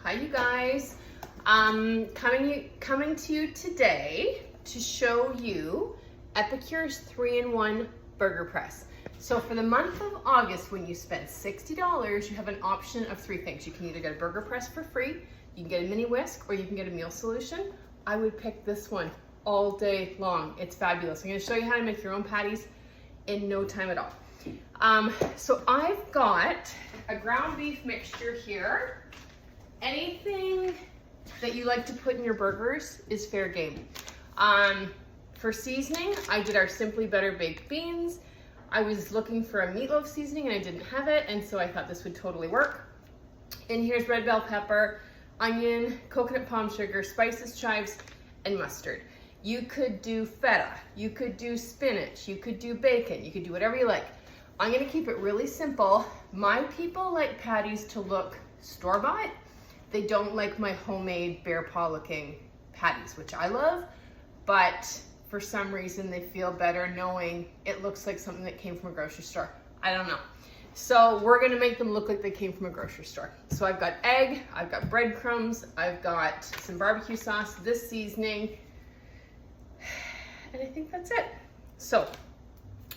Hi you guys. Coming to you today to show you Epicure's 3-in-1 burger press. So for the month of August, when you spend $60, you have an option of three things. You can either get a burger press for free, you can get a mini whisk, or you can get a meal solution. I would pick this one all day long. It's fabulous. I'm going to show you how to make your own patties in no time at all. So I've got a ground beef mixture here. Anything that you like to put in your burgers is fair game. For seasoning, I did our Simply Better baked beans. I was looking for a meatloaf seasoning and I didn't have it, and so I thought this would totally work. And here's red bell pepper, onion, coconut palm sugar, spices, chives, and mustard. You could do feta, you could do spinach, you could do bacon, you could do whatever you like. I'm gonna keep it really simple. My people like patties to look store-bought. They don't like my homemade bear paw looking patties, which I love, but for some reason they feel better knowing it looks like something that came from a grocery store. I don't know. So we're gonna make them look like they came from a grocery store. So I've got egg, I've got breadcrumbs, I've got some barbecue sauce, this seasoning, and I think that's it. So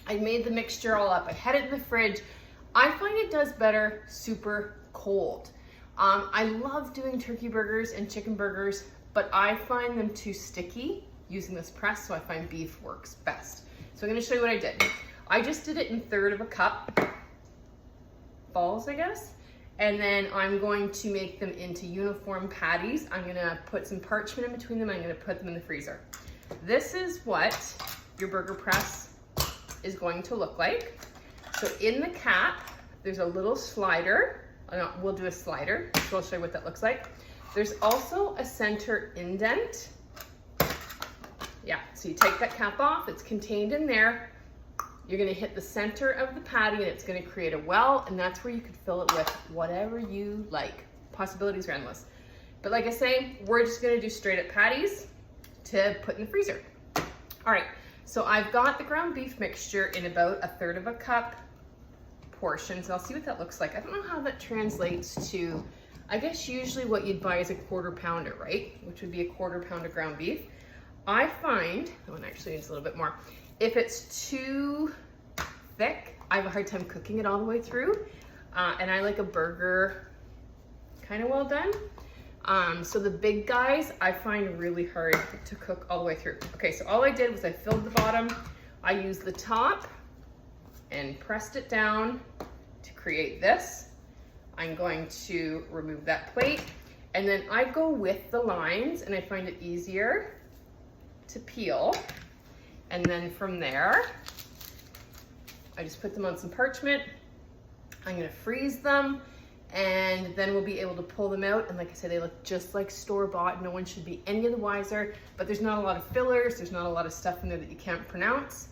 I made the mixture all up. I had it in the fridge. I find it does better super cold. I love doing turkey burgers and chicken burgers, but I find them too sticky using this press, so I find beef works best. So I'm gonna show you what I did. I just did it in 1/3 of a cup balls, I guess. And then I'm going to make them into uniform patties. I'm gonna put some parchment in between them. I'm gonna put them in the freezer. This is what your burger press is going to look like. So in the cap, there's a little slider. We'll do a slider, so I'll show you what that looks like. There's also a center indent. Yeah, so you take that cap off, it's contained in there. You're gonna hit the center of the patty and it's gonna create a well, and that's where you could fill it with whatever you like. Possibilities are endless. But like I say, we're just gonna do straight up patties to put in the freezer. All right, so I've got the ground beef mixture in about 1/3 of a cup portions. I'll see what that looks like. I don't know how that translates to, I guess usually what you'd buy is a 1/4 pounder, right? Which would be a 1/4 pound of ground beef. I find, that one actually needs a little bit more. If it's too thick, I have a hard time cooking it all the way through. And I like a burger kind of well done. So the big guys, I find really hard to cook all the way through. Okay, so all I did was I filled the bottom, I used the top and pressed it down to create this. I'm going to remove that plate, and then I go with the lines, and I find it easier to peel. And then from there, I just put them on some parchment. I'm gonna freeze them, and then we'll be able to pull them out. And like I said, they look just like store-bought. No one should be any of the wiser, but there's not a lot of fillers. There's not a lot of stuff in there that you can't pronounce.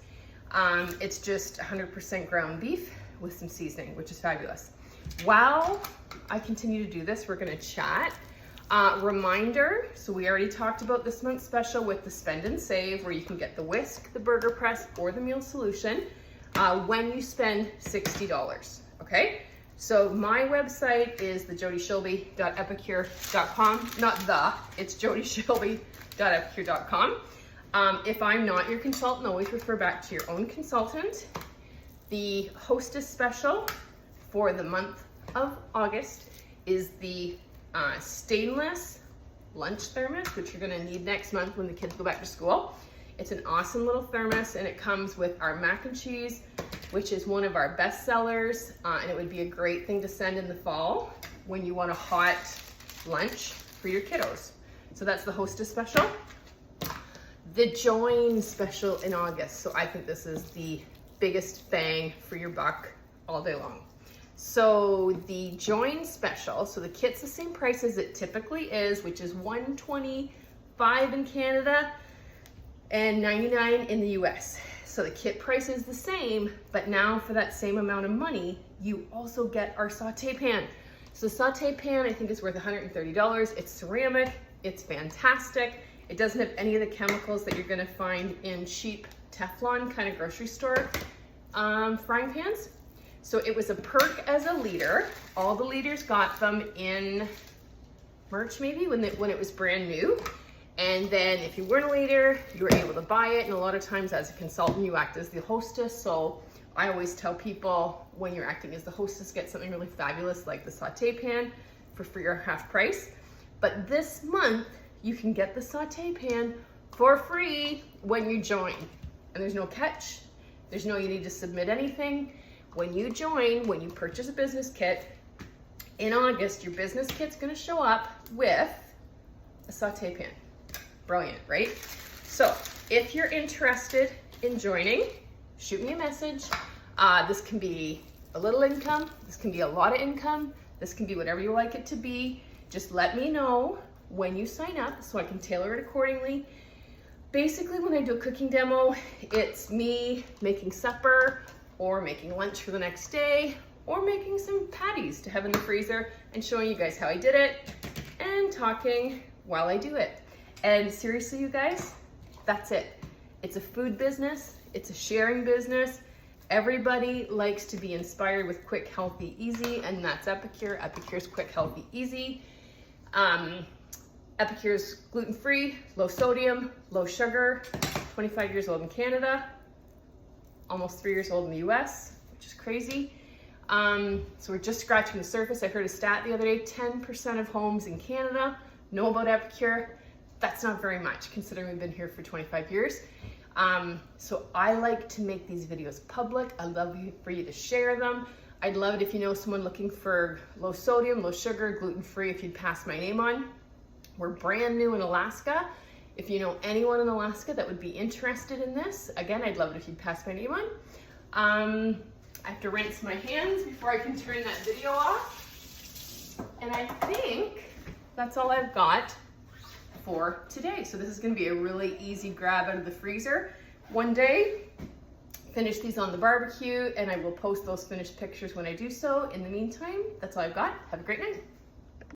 It's just 100% ground beef with some seasoning, which is fabulous. While I continue to do this, we're gonna chat. Reminder, so we already talked about this month's special with the spend and save, where you can get the whisk, the burger press, or the meal solution when you spend $60, okay? So my website is thejodishilby.epicure.com, it's jodishilby.epicure.com. If I'm not your consultant, always refer back to your own consultant. The hostess special for the month of August is the stainless lunch thermos, which you're gonna need next month when the kids go back to school. It's an awesome little thermos, and it comes with our mac and cheese, which is one of our best sellers, and it would be a great thing to send in the fall when you want a hot lunch for your kiddos. So that's the hostess special. The join special in August. So I think this is the biggest bang for your buck all day long. So the join special, so the kit's the same price as it typically is, which is $125 in Canada and $99 in the US. So the kit price is the same, but now for that same amount of money, you also get our saute pan. So the saute pan, I think, is worth $130. It's ceramic, it's fantastic. It doesn't have any of the chemicals that you're gonna find in cheap Teflon kind of grocery store frying pans. So it was a perk as a leader. All the leaders got them in March maybe, when it was brand new. And then if you weren't a waiter, you were able to buy it. And a lot of times as a consultant, you act as the hostess. So I always tell people, when you're acting as the hostess, get something really fabulous like the saute pan for free or half price. But this month, you can get the saute pan for free when you join. And there's no catch. There's no you need to submit anything. When you join, when you purchase a business kit, in August, your business kit's gonna show up with a saute pan. Brilliant, right? So if you're interested in joining, shoot me a message. This can be a little income. This can be a lot of income. This can be whatever you like it to be. Just let me know when you sign up so I can tailor it accordingly. Basically, when I do a cooking demo, it's me making supper or making lunch for the next day or making some patties to have in the freezer and showing you guys how I did it and talking while I do it. And seriously, you guys, that's it. It's a food business. It's a sharing business. Everybody likes to be inspired with quick, healthy, easy, and that's Epicure. Epicure's quick, healthy, easy. Epicure's gluten-free, low sodium, low sugar, 25 years old in Canada, almost 3 years old in the US, which is crazy. So we're just scratching the surface. I heard a stat the other day, 10% of homes in Canada know about Epicure. That's not very much considering we've been here for 25 years. So I like to make these videos public. I'd love for you to share them. I'd love it if you know someone looking for low sodium, low sugar, gluten-free, if you'd pass my name on. We're brand new in Alaska. If you know anyone in Alaska that would be interested in this, again, I'd love it if you'd pass my name on. I have to rinse my hands before I can turn that video off. And I think that's all I've got for today. So this is gonna be a really easy grab out of the freezer. One day, finish these on the barbecue, and I will post those finished pictures when I do so. In the meantime, that's all I've got. Have a great night.